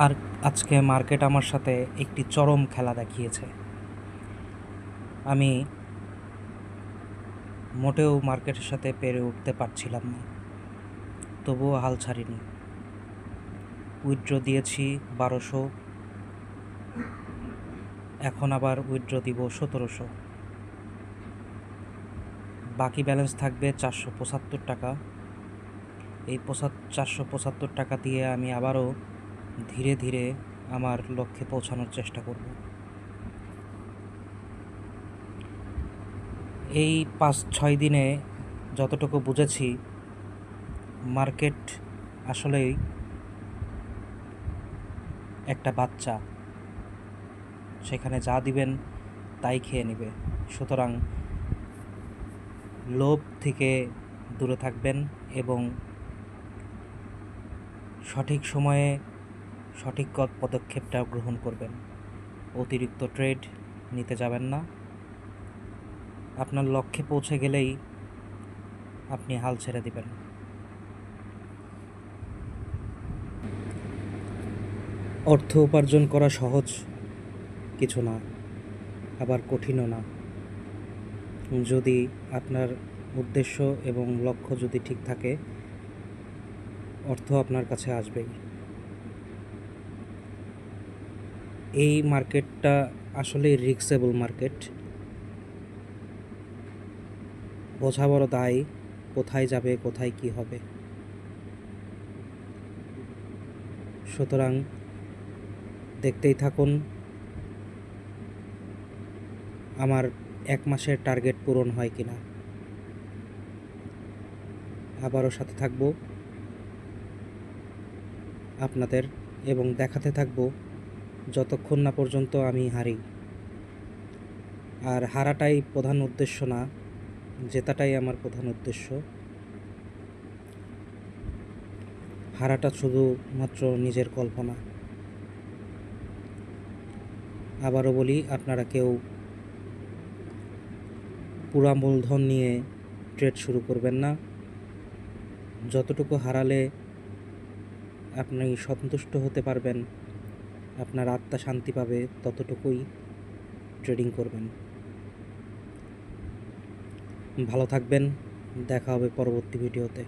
আর আজকে মার্কেট আমার সাথে একটি চরম খেলা দেখিয়েছে। আমি মোটেও মার্কেটের সাথে পেরে উঠতে পারছিলাম না, তবুও হাল ছাড়িনি। উইথড্র দিয়েছি 1200, এখন আবার উইথড্র দিব 1700। বাকি ব্যালেন্স থাকবে 475 টাকা। এই 475 টাকা দিয়ে আমি আবারও ধীরে ধীরে আমার লক্ষ্যে পৌঁছানোর চেষ্টা করব। এই 5-6 দিনে যতটুকু বুঝেছি, মার্কেট আসলেই একটা বাচ্চা, সেখানে যা দিবেন তাই খেয়ে নেবে। সুতরাং লোভ থেকে দূরে থাকবেন এবং সঠিক সময়ে সঠিক পদক্ষেপটা গ্রহণ করবেন। অতিরিক্ত ট্রেড নিতে যাবেন না। আপনার লক্ষ্যে পৌঁছে গেলেই আপনি হাল ছেড়ে দিবেন। অর্থ উপার্জন করা সহজ কিছু না, আবার কঠিনও না। যদি আপনার উদ্দেশ্য এবং লক্ষ্য যদি ঠিক থাকে, অর্থ আপনার কাছে আসবেই। এই মার্কেটটা আসলেই রিস্কেবল মার্কেট। বোঝা বড় দায়, কোথায় যাবে কোথায় কি হবে। সুতরাং দেখতেই থাকুন আমার 1 মাসের টার্গেট পূরণ হয় কিনা। আবারও সাথে থাকব আপনাদের এবং দেখাতে থাকব যতক্ষণ না পর্যন্ত আমি হারি। আর হারাটাই প্রধান উদ্দেশ্য না, জেতাটাই আমার প্রধান উদ্দেশ্য। হারাটা শুধুমাত্র নিজের কল্পনা। আবারও বলি, আপনারা কেউ পুরা মূলধন নিয়ে ট্রেড শুরু করবেন না। যতটুকু হারালে আপনি সন্তুষ্ট হতে পারবেন, আপনার আত্মা শান্তি পাবে, ততটুকুই ট্রেডিং করবেন। ভালো থাকবেন, দেখা হবে পরবর্তী ভিডিওতে।